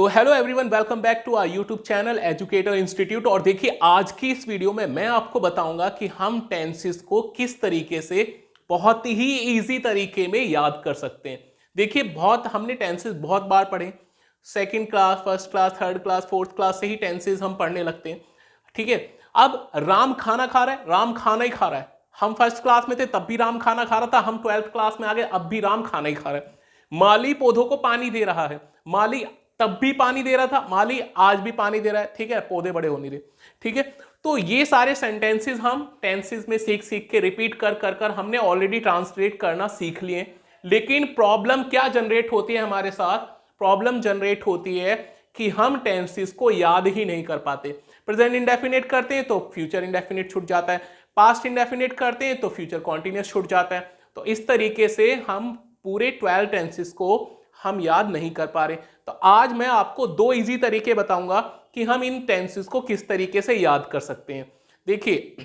तो hello everyone, welcome back to our YouTube channel educator institute. और देखिए, आज की इस वीडियो में मैं आपको बताऊंगा कि हम टेंसेस को किस तरीके से बहुत ही इजी तरीके में याद कर सकते हैं। देखिए, हमने टेंसेस बहुत बार पढ़े, second class, first class, third class, fourth class से ही टेंसेस हम पढ़ने लगते हैं। ठीक है, अब राम खाना खा रहा है, राम खाना ही खा रहा है। हम फर्स्ट क्लास में थे तब भी राम खाना खा रहा था, हम 12th क्लास में आ गए, अब भी राम खाना ही खा रहा है। माली पौधों को पानी दे रहा है, माली तब भी पानी दे रहा था, माली आज भी पानी दे रहा है। ठीक है, पौधे बड़े हो नहीं रहे। ठीक है, तो ये सारे सेंटेंसेस हम टेंसेस में सीख सीख के रिपीट कर कर कर हमने ऑलरेडी ट्रांसलेट करना सीख लिए। लेकिन प्रॉब्लम क्या जनरेट होती है हमारे साथ? प्रॉब्लम जनरेट होती है कि हम टेंसेस को याद ही नहीं कर पाते। प्रेजेंट इंडेफिनिट करते हैं तो फ्यूचर इंडेफिनिट छूट जाता है, पास्ट इंडेफिनिट करते हैं तो फ्यूचर कॉन्टिन्यूअस छूट जाता है। तो इस तरीके से हम पूरे 12 टेंसेस को हम याद नहीं कर पा रहे। तो आज मैं आपको दो इजी तरीके बताऊंगा कि हम इन टेंसेस को किस तरीके से याद कर सकते हैं। देखिए,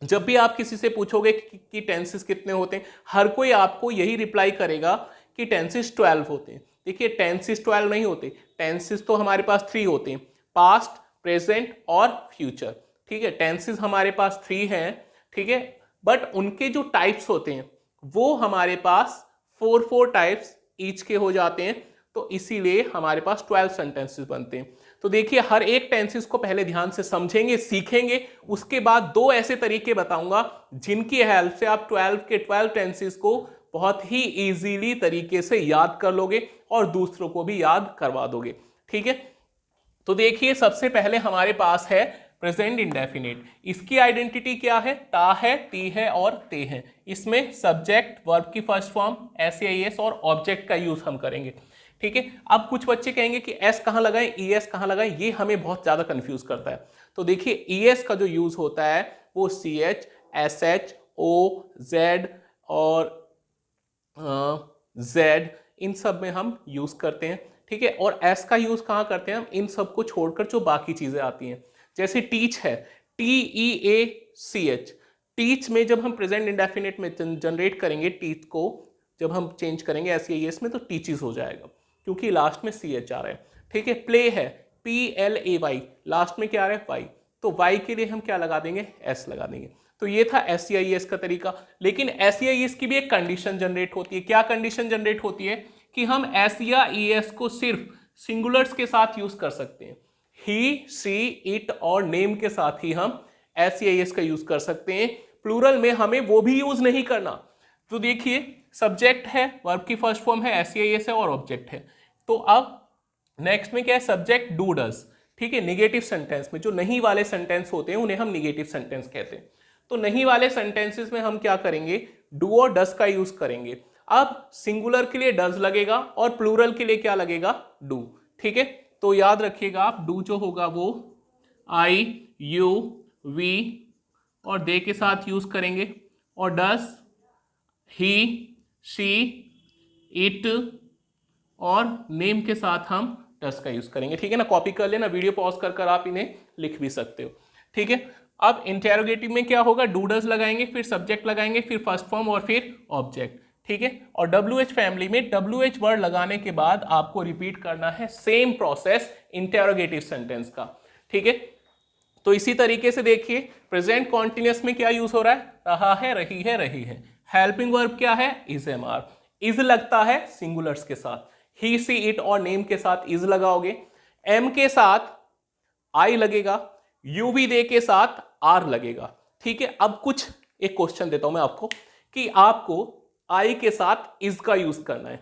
जब भी आप किसी से पूछोगे कि टेंसेस कितने होते हैं, हर कोई आपको यही रिप्लाई करेगा कि टेंसेस 12 होते हैं। देखिए, टेंसेस 12 नहीं होते, टेंसेस तो हमारे पास 3 होते हैं, पास्ट, प्रेजेंट और फ्यूचर। ठीक है, टेंसेस हमारे पास 3 हैं। ठीक है, बट उनके जो टाइप्स होते हैं वो हमारे पास 4 टाइप्स ईच के हो जाते हैं। तो इसीलिए हमारे पास 12 सेंटेंसेस बनते हैं। तो देखिए, हर एक टेंसेस को पहले ध्यान से समझेंगे, सीखेंगे। उसके बाद दो ऐसे तरीके बताऊंगा जिनकी हेल्प से आप 12 के 12 टेंसेस को बहुत ही इजीली तरीके से याद कर लोगे और दूसरों को भी याद करवा दोगे। ठीक है, तो देखिए, सबसे पहले हमारे पास है प्रेजेंट इंडेफिनिट। इसकी आइडेंटिटी क्या है? ता है, ती है और ते है। इसमें सब्जेक्ट, वर्ब की फर्स्ट फॉर्म, एस और ऑब्जेक्ट का यूज हम करेंगे। ठीक है, अब कुछ बच्चे कहेंगे कि एस कहां लगाएं, ईएस कहां लगाएं, ये हमें बहुत ज्यादा कंफ्यूज करता है। तो देखिए, ईएस का जो यूज होता है वो CH, SH, O, Z और Z, इन सब में हम यूज करते हैं। ठीक है, और एस का यूज कहां करते हैं हम? इन सब को छोड़कर जो बाकी चीजें आती हैं, जैसे टीच है, TEACH। टीच में जब हम प्रेजेंट इंडेफिनिट में जनरेट करेंगे, टीच को जब हम चेंज करेंगे SES में तो टीचेस हो जाएगा, क्योंकि लास्ट में CH आ रहा है। ठीक है, प्ले है, PLAY, लास्ट में क्या आ रहा है? Y, तो Y के लिए हम क्या लगा देंगे? S लगा देंगे। तो ये था SEIS का तरीका। लेकिन SEIS की भी एक कंडीशन जनरेट होती है। क्या कंडीशन जनरेट होती है? कि हम S या ES को सिर्फ सिंगुलर्स के साथ यूज कर सकते हैं। ही, सी, इट और नेम के साथ ही हम SEIS का यूज कर सकते हैं। प्लूरल में हमें वो भी यूज नहीं करना। तो देखिए, सब्जेक्ट है, वर्ब की फर्स्ट फॉर्म है, SEIS है और ऑब्जेक्ट है। तो अब नेक्स्ट में क्या है? Subject do does. ठीक है, निगेटिव सेंटेंस में जो नहीं वाले सेंटेंस होते हैं उन्हें हम निगेटिव सेंटेंस कहते हैं। तो नहीं वाले सेंटेंसेस में हम क्या करेंगे? डू और डज का यूज करेंगे। अब सिंगुलर के लिए डज लगेगा और प्लूरल के लिए क्या लगेगा? डू। ठीक है, तो याद रखिएगा आप, डू जो होगा वो I, U, V और दे के साथ यूज करेंगे, और डज ही, शी, इट और नेम के साथ हम डज का यूज करेंगे। ठीक है ना, कॉपी कर लेना, वीडियो पॉज कर कर आप इन्हें लिख भी सकते हो। ठीक है, अब इंटेरोगेटिव में क्या होगा? डू डज लगाएंगे, फिर सब्जेक्ट लगाएंगे, फिर फर्स्ट फॉर्म और फिर ऑब्जेक्ट। ठीक है, और WH फैमिली में WH वर्ड लगाने के बाद आपको रिपीट करना है सेम प्रोसेस इंटेरोगेटिव सेंटेंस का। ठीक है, तो इसी तरीके से देखिए, प्रेजेंट कॉन्टिन्यूअस में क्या यूज हो रहा है? रहा है, रही है, रही है। हेल्पिंग वर्ब क्या है? Is MR। इज लगता है सिंगुलर्स के साथ, ही, सी, इट और नेम के साथ इज लगाओगे। एम के साथ आई लगेगा, UV दे के साथ आर लगेगा। ठीक है, अब कुछ एक क्वेश्चन देता हूं मैं आपको कि आपको आई के साथ इज का यूज करना है।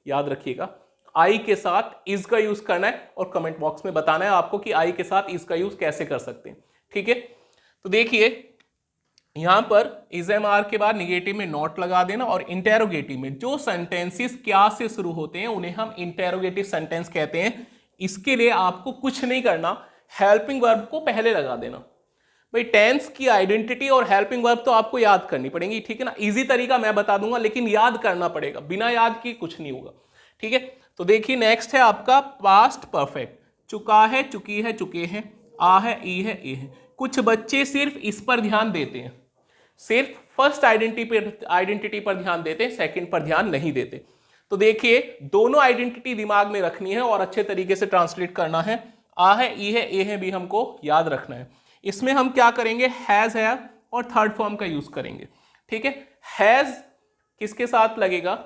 याद रखिएगा, आई के साथ इज का यूज करना है और कमेंट बॉक्स में बताना है आपको कि आई के साथ इज का यूज कैसे कर सकते हैं। ठीक है, तो देखिए, यहां पर इज MR के बाद निगेटिव में नॉट लगा देना, और इंटेरोगेटिव में जो सेंटेंसेस क्या से शुरू होते हैं उन्हें हम इंटेरोगेटिव सेंटेंस कहते हैं। इसके लिए आपको कुछ नहीं करना, हेल्पिंग वर्ब को पहले लगा देना। भाई, टेंस की आइडेंटिटी और हेल्पिंग वर्ब तो आपको याद करनी पड़ेगी। ठीक है ना, इजी तरीका मैं बता दूंगा, लेकिन याद करना पड़ेगा, बिना याद की कुछ नहीं होगा। ठीक है, तो देखिए, नेक्स्ट है आपका पास्ट परफेक्ट। चुका है, चुकी है, चुके हैं, आ है, ई है, ए है। कुछ बच्चे सिर्फ इस पर ध्यान देते हैं, सिर्फ फर्स्ट आइडेंटिटी पर ध्यान देते हैं, सेकंड पर ध्यान नहीं देते। तो देखिए दोनों आइडेंटिटी दिमाग में रखनी है और अच्छे तरीके से ट्रांसलेट करना है। आ है, ई है, ए है, बी हमको याद रखना है। इसमें हम क्या करेंगे, हैज, हैव और थर्ड फॉर्म का यूज करेंगे। ठीक है, हैज किसके साथ लगेगा,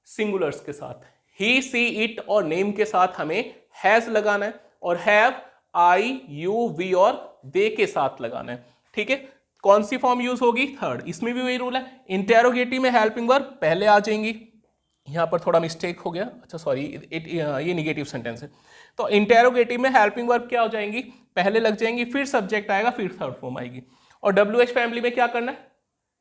सिंगुलर्स के साथ, ही, सी, इट और नेम के साथ हमें हैज लगाना है, और हैव आई, यू, वी और दे के साथ लगाना है। ठीक है, कौन सी फॉर्म यूज होगी, थर्ड। इसमें भी वही रूल है, इंटेरोगेटिव में हेल्पिंग वर्ब पहले आ जाएंगी। यहां पर थोड़ा मिस्टेक हो गया, अच्छा सॉरी, ये निगेटिव सेंटेंस है। तो इंटेरोगेटिव में हेल्पिंग वर्ब क्या हो जाएंगी, पहले लग जाएंगी, फिर सब्जेक्ट आएगा, फिर थर्ड फॉर्म आएगी। और WH फैमिली में क्या करना है,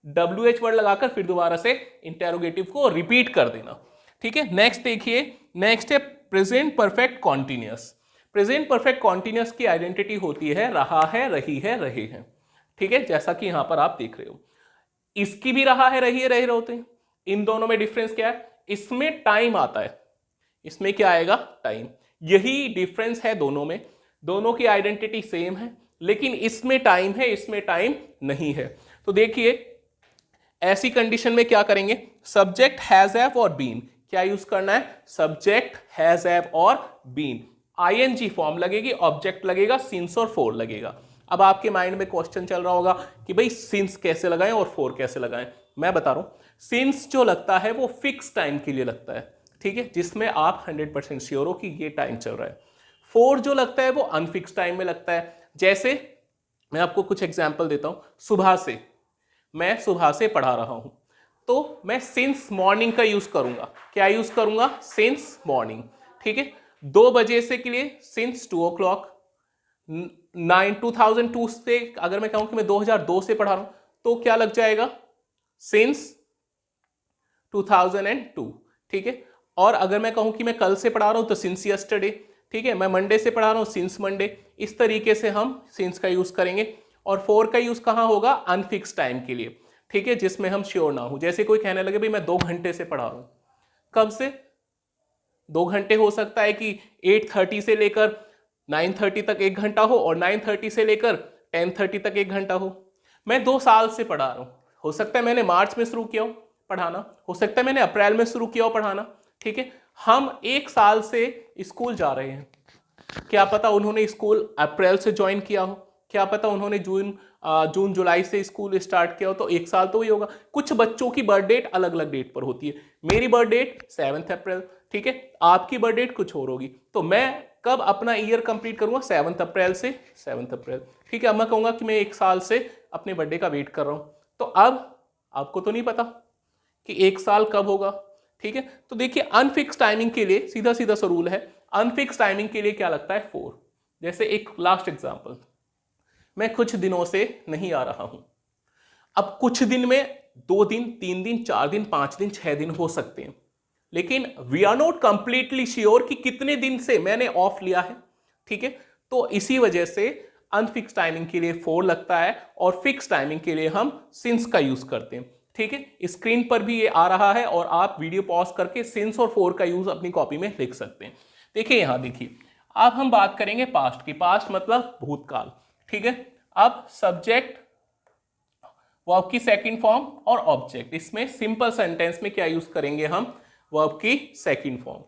WH वर्ड लगाकर फिर दोबारा से इंटेरोगेटिव को रिपीट कर देना। ठीक है, नेक्स्ट देखिए, नेक्स्ट है present perfect continuous. Present perfect continuous की आइडेंटिटी होती है रहा है, रही है, रहे हैं। ठीक है, जैसा कि यहां पर आप देख रहे हो, इसकी भी रहा है, रही है, रहे होते हैं। इन दोनों में डिफरेंस क्या है, इसमें टाइम आता है, इसमें क्या आएगा, टाइम। यही डिफरेंस है दोनों में, दोनों की आइडेंटिटी सेम है, लेकिन इसमें टाइम है, इसमें टाइम नहीं है। तो देखिए ऐसी कंडीशन में क्या करेंगे, सब्जेक्ट हैज, हैव और बीन, क्या यूज करना है, सब्जेक्ट हैज, हैव और बीन, ING फॉर्म लगेगी, ऑब्जेक्ट लगेगा, सिंस और फोर लगेगा। अब आपके माइंड में क्वेश्चन चल रहा होगा कि भाई सिंस कैसे लगाएं और फोर कैसे लगाएं। मैं बता रहा हूं, सिंस जो लगता है वो फिक्स टाइम के लिए लगता है, ठीक है, जिसमें आप 100% श्योर हो कि ये टाइम चल रहा है। फोर जो लगता है वो अनफिक्स टाइम में लगता है। जैसे मैं आपको कुछ एग्जांपल देता हूं, सुबह से, मैं सुबह से पढ़ा रहा हूं, तो मैं सिंस मॉर्निंग का यूज करूंगा। क्या यूज करूंगा, सिंस मॉर्निंग। ठीक है, 2 बजे से के लिए सिंस 2 o'clock, 2002 से अगर मैं कहूं कि मैं 2002 से पढ़ा रहा हूं तो क्या लग जाएगा, सिंस 2002। ठीक है, और अगर मैं कहूं कि मैं कल से पढ़ा रहा हूं तो सिंस यस्टरडे। ठीक है, मैं मंडे से पढ़ा रहा हूं, सिंस मंडे। इस तरीके से हम सिंस का यूज करेंगे। और फोर का यूज कहां होगा, अनफिक्स टाइम के लिए। ठीक है, जिसमें हम श्योर ना हो। जैसे कोई कहने लगे भाई मैं 2 घंटे से पढ़ा रहा हूं, कब से, 2 घंटे हो सकता है कि 8:30 से लेकर 9:30 तक 1 घंटा हो, और 9:30 से लेकर 10:30 तक 1 घंटा हो। मैं 2 साल से पढ़ा रहा हूं, हो सकता है मैंने मार्च में शुरू किया हो पढ़ाना, हो सकता है मैंने अप्रैल में शुरू किया हो पढ़ाना। ठीक है, हम 1 साल से स्कूल जा रहे हैं, क्या पता उन्होंने स्कूल अप्रैल से ज्वाइन किया हो, क्या पता उन्होंने जून जुलाई से स्कूल स्टार्ट किया हो, तो 1 साल तो ही होगा। कुछ बच्चों की बर्थ डेट अलग अलग डेट पर होती है, मेरी बर्थ डेट 7 अप्रैल, ठीक है, आपकी बर्थ डेट कुछ और होगी। तो मैं कब अपना ईयर कंप्लीट करूंगा, 7 अप्रैल से 7 अप्रैल। ठीक है, अब मैं कहूंगा कि मैं 1 साल से अपने बर्थडे का वेट कर रहा हूं, तो अब आपको तो नहीं पता कि 1 साल कब होगा। ठीक है, तो देखिए अनफिक्स टाइमिंग के लिए सीधा सीधा सा रूल है, अनफिक्स टाइमिंग के लिए क्या लगता है, 4। जैसे एक लास्ट एग्जांपल, मैं कुछ दिनों से नहीं आ रहा हूं। अब कुछ दिन में 2 दिन, 3 दिन, 4 दिन, 5 दिन, 6 दिन हो सकते हैं, लेकिन we are not completely sure कि कितने दिन से मैंने ऑफ लिया है। ठीक है, तो इसी वजह से अनफिक्स टाइमिंग के लिए 4 लगता है, और फिक्स टाइमिंग के लिए हम सिंस का यूज करते हैं। ठीक है, स्क्रीन पर भी ये आ रहा है, और आप वीडियो पॉज करके सिंस और 4 का यूज अपनी कॉपी में लिख सकते हैं। देखिए यहां देखिए, अब हम बात करेंगे पास्ट की। पास्ट मतलब भूतकाल। ठीक है, अब सब्जेक्ट, वर्ब की सेकंड फॉर्म और ऑब्जेक्ट, इसमें सिंपल सेंटेंस में क्या यूज करेंगे हम, वर्ब की सेकंड फॉर्म।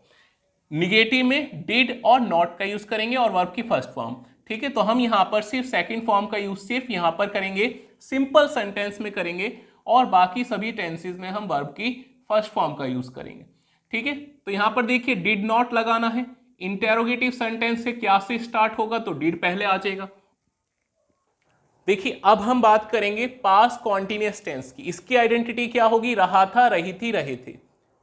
निगेटिव में डिड और नॉट का यूज करेंगे, और वर्ब की फर्स्ट फॉर्म। ठीक है, तो हम यहां पर सिर्फ सेकंड फॉर्म का यूज सिर्फ यहां पर करेंगे, सिंपल सेंटेंस में करेंगे, और बाकी सभी टेंसेस में हम वर्ब की फर्स्ट फॉर्म का यूज करेंगे। ठीक है, तो यहां पर देखिए डिड नॉट लगाना है, इंटेरोगेटिव सेंटेंस से क्या से स्टार्ट होगा, तो डिड पहले आ जाएगा। देखिए अब हम बात करेंगे पास्ट कॉन्टिन्यूअस टेंस की। इसकी आइडेंटिटी क्या होगी, रहा था, रही थी, रहे थे।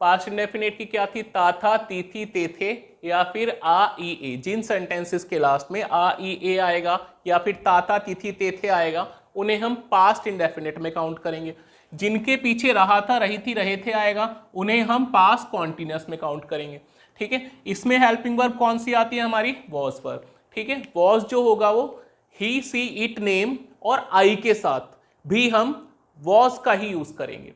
पास्ट इंडेफिनिट की क्या थी, ता था, ती थी, ते थे, या फिर आ ई ए। जिन सेंटेंसेस के लास्ट में आ ई ए आएगा या फिर ता था, ती थी, ते थे आएगा, उन्हें हम पास्ट इंडेफिनिट में काउंट करेंगे। जिनके पीछे रहा था, रही थी, रहे थे आएगा, उन्हें हम पास्ट कॉन्टिन्यूअस में काउंट करेंगे। ठीक है, इसमें हेल्पिंग वर्ब कौन सी आती है हमारी, वॉज वर्ब। ठीक है, वॉज जो होगा वो ही, सी, इट, नेम और आई के साथ भी हम वॉज का ही यूज करेंगे।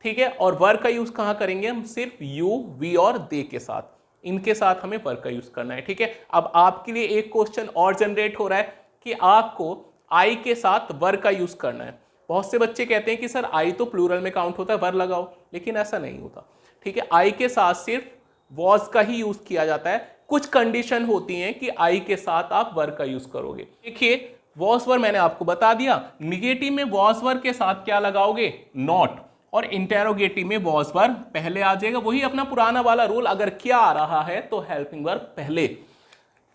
ठीक है, और वर्ब का यूज कहां करेंगे हम, सिर्फ यू, वी और दे के साथ, इनके साथ हमें वर्ब का यूज करना है। ठीक है, अब आपके लिए एक क्वेश्चन और जनरेट हो रहा है कि आपको आई के साथ वर्ब का यूज करना है। बहुत से बच्चे कहते हैं कि सर आई तो प्लूरल में काउंट होता है, वर्ब लगाओ, लेकिन ऐसा नहीं होता। ठीक है, आई के साथ सिर्फ वॉज का ही यूज किया जाता है। कुछ कंडीशन होती हैं कि आई के साथ आप वर का यूज करोगे। देखिए वॉज वर मैंने आपको बता दिया, निगेटिव में वॉज वर के साथ क्या लगाओगे, नॉट, और इंटेरोगेटिव में वॉज वर पहले आ जाएगा। वही अपना पुराना वाला रूल, अगर क्या आ रहा है तो हेल्पिंग वर्ब पहले।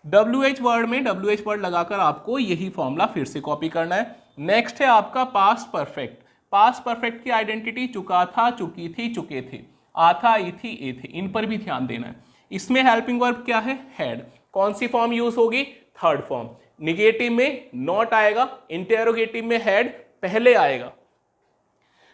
WH वर्ड में WH वर्ड लगाकर आपको यही फॉर्मूला फिर से कॉपी करना है। नेक्स्ट है आपका पास्ट परफेक्ट। पास्ट परफेक्ट की आइडेंटिटी चुका था, चुकी थी, चुके थे, आ था, आई थी, ए थे, इन पर भी ध्यान देना है। इसमें हेल्पिंग वर्ब क्या है, हैड। कौन सी फॉर्म यूज होगी, थर्ड फॉर्म। निगेटिव में नॉट आएगा, इंटेरोगेटिव में हैड पहले आएगा।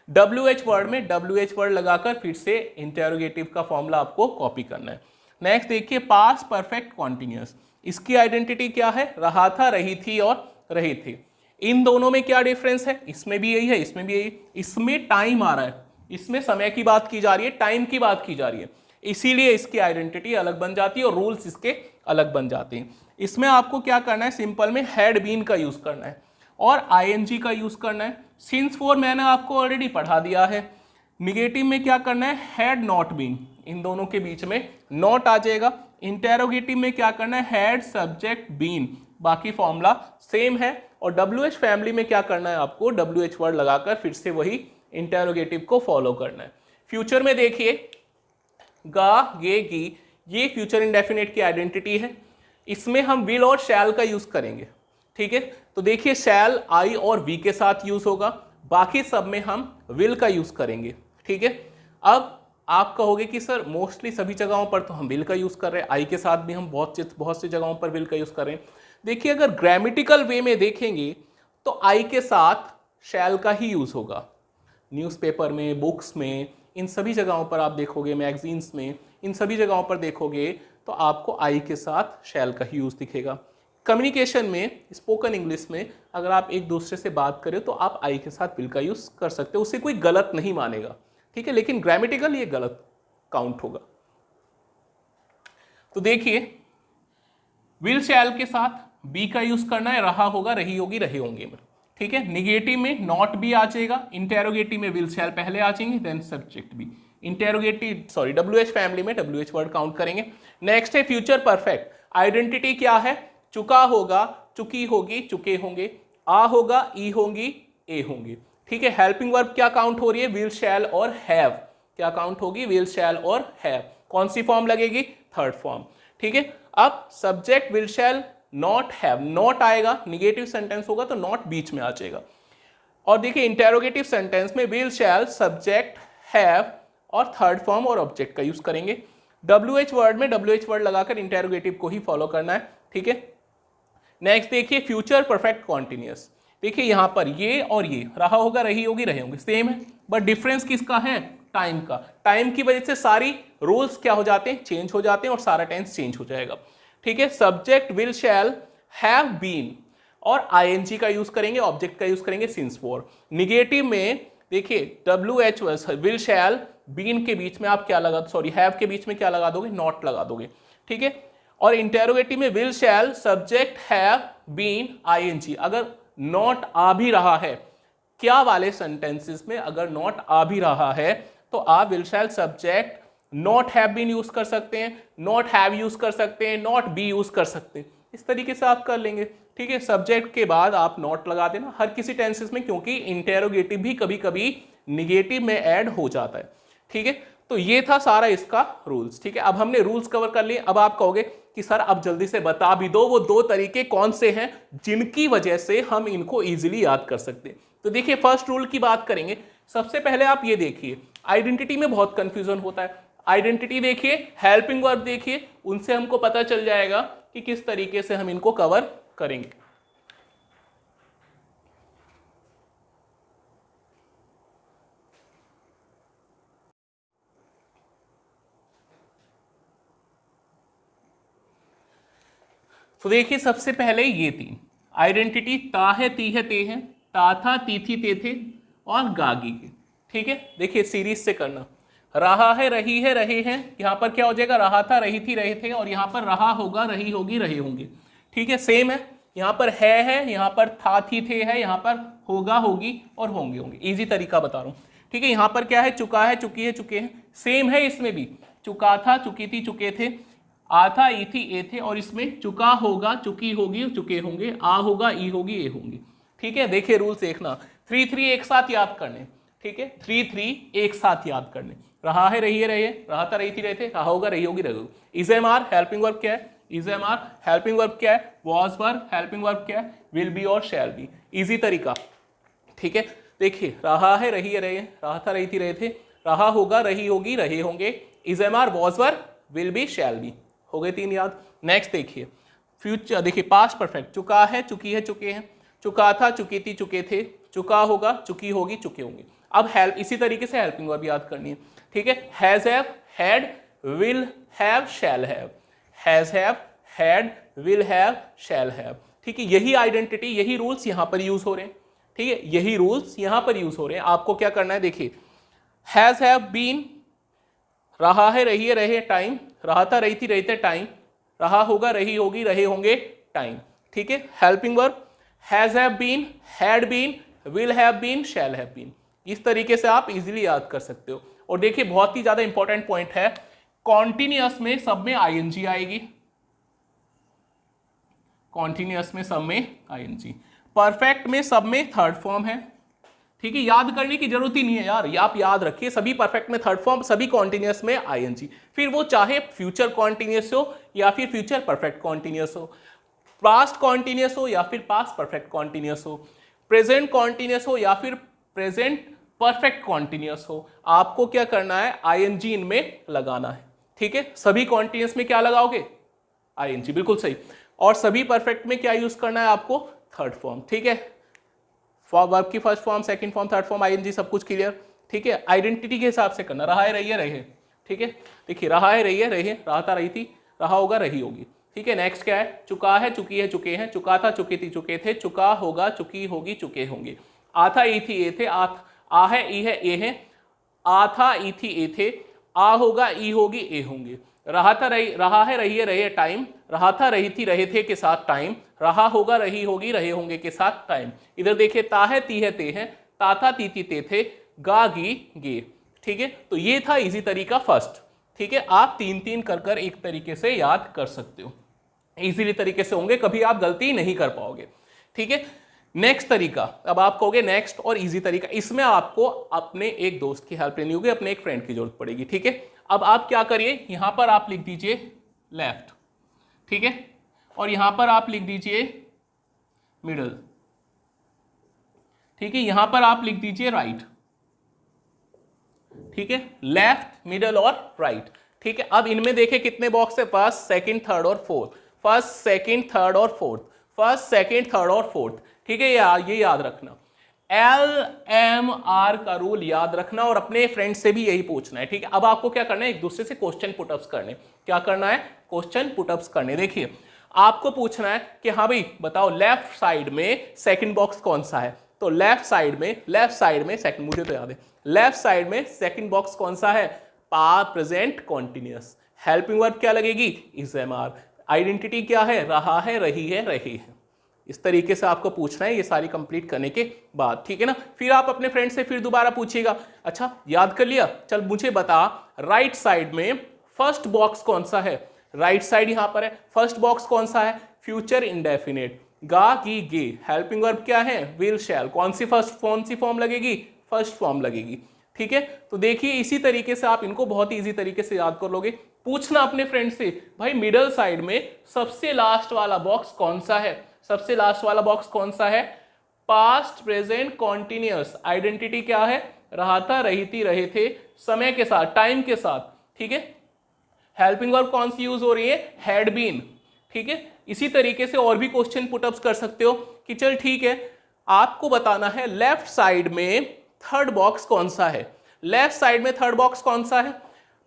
WH वर्ड में WH वर्ड लगाकर फिर से इंटेरोगेटिव का फॉर्मूला आपको कॉपी करना है। नेक्स्ट देखिए पास्ट परफेक्ट कॉन्टिन्यूअस। इसकी आइडेंटिटी क्या है, रहा था, रही थी और रहे थे। इन दोनों में क्या डिफरेंस है, इसमें भी यही है, इसमें भी यही। इसमें टाइम आ रहा है, इसमें समय की बात की जा रही है, टाइम की बात की जा रही है, इसीलिए इसकी आइडेंटिटी अलग बन जाती है और रूल्स इसके अलग बन जाते हैं। इसमें आपको क्या करना है, सिंपल में हैड बीन का यूज करना है और आईएनजी का यूज करना है। सिंस फॉर मैंने आपको ऑलरेडी पढ़ा दिया है। निगेटिव में क्या करना है, हैड नॉट बीन, इन दोनों के बीच में नॉट आ जाएगा। इंटेरोगेटिव में क्या करना है, हैड सब्जेक्ट बीन, बाकी फॉर्मूला सेम है। और WH फैमिली में क्या करना है, आपको WH वर्ड लगाकर फिर से वही इंटेरोगेटिव को फॉलो करना है। फ्यूचर में देखिए गा, गे, गी, ये फ्यूचर इंडेफिनिट की आइडेंटिटी है। इसमें हम विल और शैल का यूज करेंगे, ठीक है। तो देखिए शैल आई और वी के साथ यूज होगा, बाकी सब में हम विल का यूज करेंगे, ठीक है। अब आप कहोगे कि सर मोस्टली सभी जगहों पर तो हम विल का यूज कर रहे हैं, आई के साथ भी हम बहुत सी जगहों पर विल का यूज कर रहे हैं। देखिए अगर ग्रामेटिकल वे में देखेंगे तो आई के साथ शैल का ही यूज होगा। न्यूज़पेपर में, बुक्स में, इन सभी जगहों पर आप देखोगे, मैगजीन्स में, इन सभी जगहों पर देखोगे तो आपको आई के साथ शैल का ही यूज दिखेगा। कम्युनिकेशन में, स्पोकन इंग्लिश में अगर आप एक दूसरे से बात करें तो आप आई के साथ विल का यूज कर सकते हो, उसे कोई गलत नहीं मानेगा, ठीक है। लेकिन ग्रामेटिकल ये गलत काउंट होगा। तो देखिए विल शैल के साथ बी का यूज करना है, रहा होगा, रही होगी, रहे होंगे में, ठीक है। निगेटिव में नॉट भी आ जाएगा, इंटेरोगेटिव में विल शैल पहले आ जाएंगे, देन सब्जेक्ट भी। इंटेरोगेटिव WH फैमिली में WH वर्ड काउंट करेंगे। नेक्स्ट है फ्यूचर परफेक्ट। आइडेंटिटी क्या है, चुका होगा, चुकी होगी, चुके होंगे, आ होगा, ई होंगी, ए होंगे, ठीक है। हेल्पिंग वर्ब क्या काउंट हो रही है, विल शैल और हैव, क्या काउंट होगी, विल शैल और हैव। कौन सी फॉर्म लगेगी, थर्ड फॉर्म, ठीक है। अब subject will shall not have, not आएगा, निगेटिव सेंटेंस होगा तो नॉट बीच में आ जाएगा। और देखिए इंटेरोगेटिव सेंटेंस में विल शैल सब्जेक्ट हैव और थर्ड फॉर्म और ऑब्जेक्ट का यूज करेंगे। WH वर्ड में WH वर्ड लगाकर इंटेरोगेटिव को ही फॉलो करना है, ठीक है। नेक्स्ट देखिए फ्यूचर परफेक्ट कॉन्टिन्यूअस। देखिए यहां पर ये और ये, रहा होगा, रही होगी, रहे होंगे, सेम है, बट डिफरेंस किसका है, टाइम का। टाइम की वजह से सारी रूल्स क्या हो जाते हैं, चेंज हो जाते हैं और सारा टेंस चेंज हो जाएगा, ठीक है। Subject will shall have been और आईएनजी का यूज करेंगे, ऑब्जेक्ट का यूज करेंगे सिंस फॉर। निगेटिव में देखिए WH विल शैल बीन के बीच में आप क्या लगा, सॉरी हैव के बीच में क्या लगा दोगे, नॉट लगा दोगे, ठीक है। और इंटेरोगेटिव में will shall subject have been ING. अगर नॉट आ भी रहा है, क्या वाले सेंटेंसेस में अगर नॉट आ भी रहा है तो आप will shall subject not have been use कर सकते हैं, नॉट हैव यूज कर सकते हैं, नॉट बी यूज कर सकते हैं, इस तरीके से आप कर लेंगे, ठीक है। सब्जेक्ट के बाद आप नॉट लगा देना हर किसी टेंसेस में, क्योंकि इंटेरोगेटिव भी कभी कभी निगेटिव में ऐड हो जाता है, ठीक है। तो ये था सारा इसका रूल्स, ठीक है। अब हमने रूल्स कवर कर लिए। अब आप कहोगे कि सर अब जल्दी से बता भी दो वो दो तरीके कौन से हैं जिनकी वजह से हम इनको इजीली याद कर सकते हैं। तो देखिए फर्स्ट रूल की बात करेंगे। सबसे पहले आप ये देखिए, आइडेंटिटी में बहुत कंफ्यूजन होता है। आइडेंटिटी देखिए, हेल्पिंग वर्ब देखिए, उनसे हमको पता चल जाएगा कि किस तरीके से हम इनको कवर करेंगे। तो देखिए सबसे पहले ये तीन आइडेंटिटी, ता है, ती है, ते है, ता था, ती थी, ते थे और गागी के, ठीक है। देखिए सीरीज से करना, रहा है, रही है, रहे हैं, यहां पर क्या हो जाएगा, रहा था, रही थी, रहे थे, और यहां पर रहा होगा, रही होगी, रहे होंगे, ठीक है। सेम है, यहां पर है, यहां पर था, थी, थे है, यहां पर होगा, होगी और होंगे, होंगे। इजी तरीका बता रहा हूं, ठीक है। यहां पर क्या है, चुका है, चुकी है, चुके हैं, सेम है इसमें भी। चुका था, चुकी थी, चुके थे, आ था, ई थी, ए थे, और इसमें चुका होगा, चुकी होगी, चुके होंगे, आ होगा, ई होगी, ए होंगी। ठीक है, देखिए रूल्स देखना, 3 एक साथ याद करने। ठीक है, 3 एक साथ याद करने। रहा है, रही है, रहे, रहा था, रही थी, रहे थे, रहा होगा, रही होगी, रहे होगी। Is am are helping verb क्या है? Is am are helping verb क्या है? वॉज वर्ब हेल्पिंग वर्ब क्या है? विल बी और शैल बी। इजी तरीका। ठीक है, देखिए रहा है, रही है, रहे, रहा था, रही थी, रहे थे, रहा होगा, रही होगी, रहे होंगे। Is am are, was verb, will be, shall be. हो गए 3 याद। नेक्स्ट देखिए फ्यूचर, देखिए पास्ट परफेक्ट, चुका है, चुकी है, चुके हैं, चुका था, चुकी थी, चुके थे, चुका होगा, चुकी होगी, चुके होंगे। अब हेल्प, इसी तरीके से हेल्पिंग वर्ब याद करनी है। ठीक है, has have, had, will have, shall have, has have, had, will have, shall have. ठीक है, यही आइडेंटिटी, यही रूल्स यहां पर यूज हो रहे हैं। ठीक है, यही रूल्स यहां पर यूज हो रहे हैं। आपको क्या करना है, देखिए हैज हैव बीन, रहा है, रही है, रहे, टाइम, रहा था, रही थी, रहे थे, टाइम, रहा होगा, रही होगी, रहे होंगे, टाइम। ठीक है, helping verb has have been, had been, will have been, shall have been. इस तरीके से आप इजीली याद कर सकते हो। और देखिए बहुत ही ज्यादा इंपॉर्टेंट पॉइंट है, कॉन्टिन्यूअस में सब में आईएनजी आएगी, कॉन्टिन्यूअस में सब में आईएनजी, परफेक्ट में सब में थर्ड फॉर्म है। ठीक है, याद करने की जरूरत ही नहीं है यार, ये आप याद रखिए, सभी परफेक्ट में थर्ड फॉर्म, सभी कॉन्टिन्यूअस में आईएनजी, फिर वो चाहे फ्यूचर कॉन्टिन्यूअस हो या फिर फ्यूचर परफेक्ट कॉन्टिन्यूअस हो, पास्ट कॉन्टिन्यूअस हो या फिर पास्ट परफेक्ट कॉन्टिन्यूअस हो, प्रेजेंट कॉन्टिन्यूअस हो या फिर प्रेजेंट परफेक्ट कॉन्टिन्यूअस हो, आपको क्या करना है, आईएनजी इनमें लगाना है। ठीक है, सभी कॉन्टिन्यूअस में क्या लगाओगे, आईएनजी, बिल्कुल सही। और सभी परफेक्ट में क्या यूज करना है आपको, थर्ड फॉर्म। ठीक है, वर्ब की first form, second form, third form, ING, सब कुछ क्लियर। ठीक है, आइडेंटिटी के हिसाब से करना, रहा है, रही है, रहे। ठीक है, देखिए रहा है, रही है, रहे, रहा था, रही थी, रहा होगा, रही होगी। ठीक है, नेक्स्ट क्या है, चुका है, चुकी है, चुके हैं, चुका था, चुकी थी, चुके थे, चुका होगा, चुकी होगी, चुके होंगे। आ था, ई थी, ए थे, आ है, ई है, ए है, आ था, ई थी, ए थे, आ होगा, ई होगी, ए होंगे। रहा था, रहा है, रही है, रहे, टाइम, रहा था, रही थी, रहे थे के साथ टाइम, रहा होगा, रही होगी, रहे होंगे के साथ टाइम। इधर देखिए ता है, ती है, ते है, ता था, ती थी, ते थे, गा, गी, गे। ठीक है, तो ये था इजी तरीका फर्स्ट। ठीक है, आप 3 कर एक तरीके से याद कर सकते हो, इजीली तरीके से होंगे, कभी आप गलती नहीं कर पाओगे। ठीक है, नेक्स्ट तरीका, अब आप कहोगे नेक्स्ट और इजी तरीका, इसमें आपको अपने एक दोस्त की हेल्प लेनी होगी, अपने एक फ्रेंड की जरूरत पड़ेगी। ठीक है, अब आप क्या करिए, यहां पर आप लिख दीजिए लेफ्ट, ठीक है, और यहां पर आप लिख दीजिए मिडल। ठीक है, यहां पर आप लिख दीजिए राइट। ठीक है, लेफ्ट, मिडल और राइट। ठीक है, अब इनमें देखें कितने बॉक्स है, फर्स्ट, सेकंड, थर्ड और फोर्थ, फर्स्ट, सेकंड, थर्ड और फोर्थ, फर्स्ट, सेकंड, थर्ड और फोर्थ। ठीक है, ये याद रखना, LMR का रूल याद रखना और अपने फ्रेंड से भी यही पूछना है। ठीक है, अब आपको क्या करना है, एक दूसरे से क्वेश्चन पुटअप्स करने। क्या करना है, क्वेश्चन पुटअप्स करने। देखिए आपको पूछना है कि हाँ भाई बताओ लेफ्ट साइड में सेकंड बॉक्स कौन सा है, तो लेफ्ट साइड में सेकंड, मुझे तो याद है, लेफ्ट साइड में सेकंड बॉक्स कौन सा है, past present continuous. Helping verb क्या लगेगी, इज एम आर। आइडेंटिटी क्या है, रहा है, रही है, रही है। इस तरीके से आपको पूछना है ये सारी कंप्लीट करने के बाद। ठीक है ना, फिर आप अपने फ्रेंड से फिर दोबारा पूछिएगा, अच्छा याद कर लिया, चल मुझे बता राइट साइड में फर्स्ट बॉक्स कौन सा है, राइट साइड यहां पर है, फर्स्ट बॉक्स कौन सा है, फ्यूचर इंडेफिनिट, गा, गी, गे। हेल्पिंग वर्ब क्या है, विल, शैल। कौन सी फॉर्म लगेगी, फर्स्ट फॉर्म लगेगी। ठीक है, तो देखिए इसी तरीके से आप इनको बहुत ही इजी तरीके से याद कर लोगे। पूछना अपने फ्रेंड से, भाई मिडल साइड में सबसे लास्ट वाला बॉक्स कौन सा है, सबसे लास्ट वाला बॉक्स कौन सा है, पास्ट प्रेजेंट कॉन्टिन्यूअस। आइडेंटिटी क्या है, रहा था, रही थी, रहे थे, समय के साथ, टाइम के साथ। ठीक है, हेल्पिंग वर्ब कौन सी यूज हो रही है, हैड बीन। ठीक है, इसी तरीके से और भी क्वेश्चन पुटअप्स कर सकते हो कि चल ठीक है, आपको बताना है लेफ्ट साइड में थर्ड बॉक्स कौन सा है, लेफ्ट साइड में थर्ड बॉक्स कौन सा है,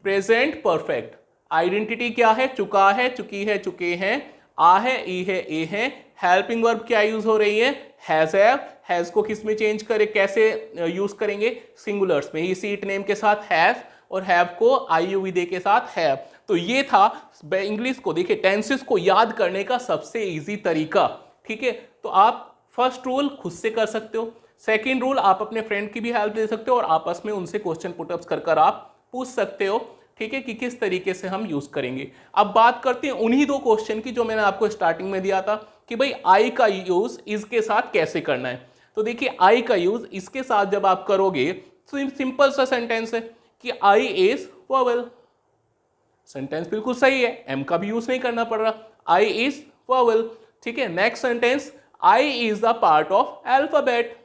प्रेजेंट परफेक्ट। आइडेंटिटी क्या है, चुका है, चुकी है, चुके हैं, आ है, ई है, ए है। हेल्पिंग वर्ब क्या यूज हो रही है, हैज हैव। हैज को किस में चेंज करें, कैसे यूज करेंगे, सिंगुलर्स में, ही सीट नेम के साथ हैव और हैव को आईयूवीदे के साथ हैव। तो ये था इंग्लिश को, देखिए टेंसेस को याद करने का सबसे इजी तरीका। ठीक है, तो आप फर्स्ट रूल खुद से कर सकते हो, सेकंड रूल आप अपने फ्रेंड की भी हेल्प ले सकते हो और आपस में उनसे क्वेश्चन पुटअप्स कर आप पूछ सकते हो। ठीक है, कि किस तरीके से हम यूज करेंगे। अब बात करते हैं उन्हीं दो क्वेश्चन की जो मैंने आपको स्टार्टिंग में दिया था कि भाई आई का यूज इसके साथ कैसे करना है। तो देखिए आई का यूज इसके साथ जब आप करोगे तो सिंपल सा सेंटेंस है कि आई इज वोवेल। सेंटेंस बिल्कुल सही है, एम का भी यूज नहीं करना पड़ रहा, आई इज वोवेल। ठीक है, next sentence, I is a part of alphabet.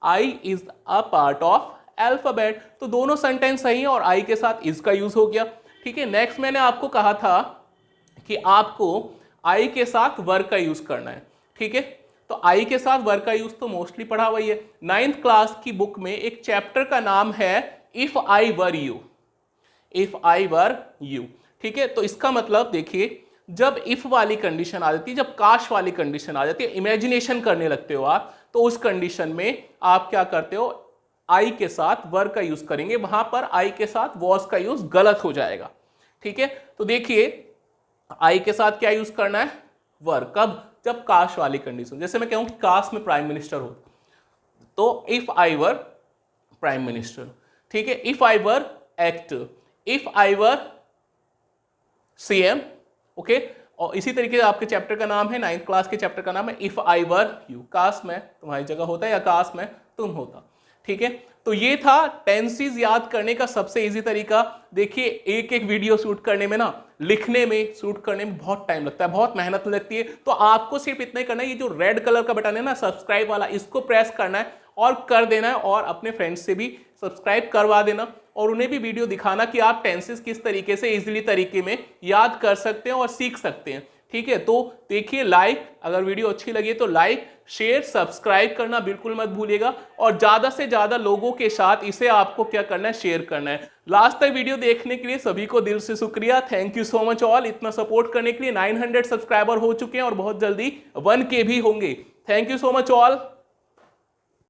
I is a part of alphabet. तो दोनों सेंटेंस सही है और आई के साथ इज का यूज हो गया। ठीक है, नेक्स्ट मैंने आपको कहा था कि आपको आई के साथ वर्क का यूज करना है। ठीक है, तो आई के साथ वर्क का यूज तो मोस्टली पढ़ा हुआ ही है। 9th क्लास की बुक में एक चैप्टर का नाम है if I were you. If I were you, ठीक है, तो इसका मतलब देखिए, जब इफ वाली कंडीशन आ जाती है, जब काश वाली कंडीशन आ जाती है, इमेजिनेशन करने लगते हो आप, तो उस कंडीशन में आप क्या करते हो, आई के साथ वर का यूज करेंगे। वहां पर आई के साथ वॉज का यूज गलत हो जाएगा। ठीक है, तो देखिए आई के साथ क्या यूज करना है, वर। कब, जब काश वाली कंडीशन, जैसे मैं कहूं कि काश में प्राइम मिनिस्टर हो, तो if I were prime minister. ठीक है, if I were actor, if I were CM. Okay, और इसी तरीके से आपके चैप्टर का नाम है, 9th क्लास के चैप्टर का नाम है इफ आई वर यू। काश में तुम्हारी जगह होता या काश में तुम होता। ठीक है, तो ये था टेंसेस याद करने का सबसे इजी तरीका। देखिए एक एक वीडियो शूट करने में ना, लिखने में, शूट करने में बहुत टाइम लगता है, बहुत मेहनत लगती है। तो आपको सिर्फ इतना ही करना है, ये जो रेड कलर का बटन है ना सब्सक्राइब वाला, इसको प्रेस करना है और कर देना है, और अपने फ्रेंड्स से भी सब्सक्राइब करवा देना और उन्हें भी वीडियो दिखाना कि आप टेंसेस किस तरीके से इजीली तरीके में याद कर सकते हैं और सीख सकते हैं। ठीक है, तो देखिए लाइक, अगर वीडियो अच्छी लगी तो लाइक, शेयर, सब्सक्राइब करना बिल्कुल मत भूलिएगा, और ज्यादा से ज्यादा लोगों के साथ इसे आपको क्या करना है, शेयर करना है। लास्ट तक वीडियो देखने के लिए सभी को दिल से शुक्रिया, thank you so much all, इतना सपोर्ट करने के लिए। 900 सब्सक्राइबर हो चुके हैं और बहुत जल्दी 1K भी होंगे। Thank you so much all.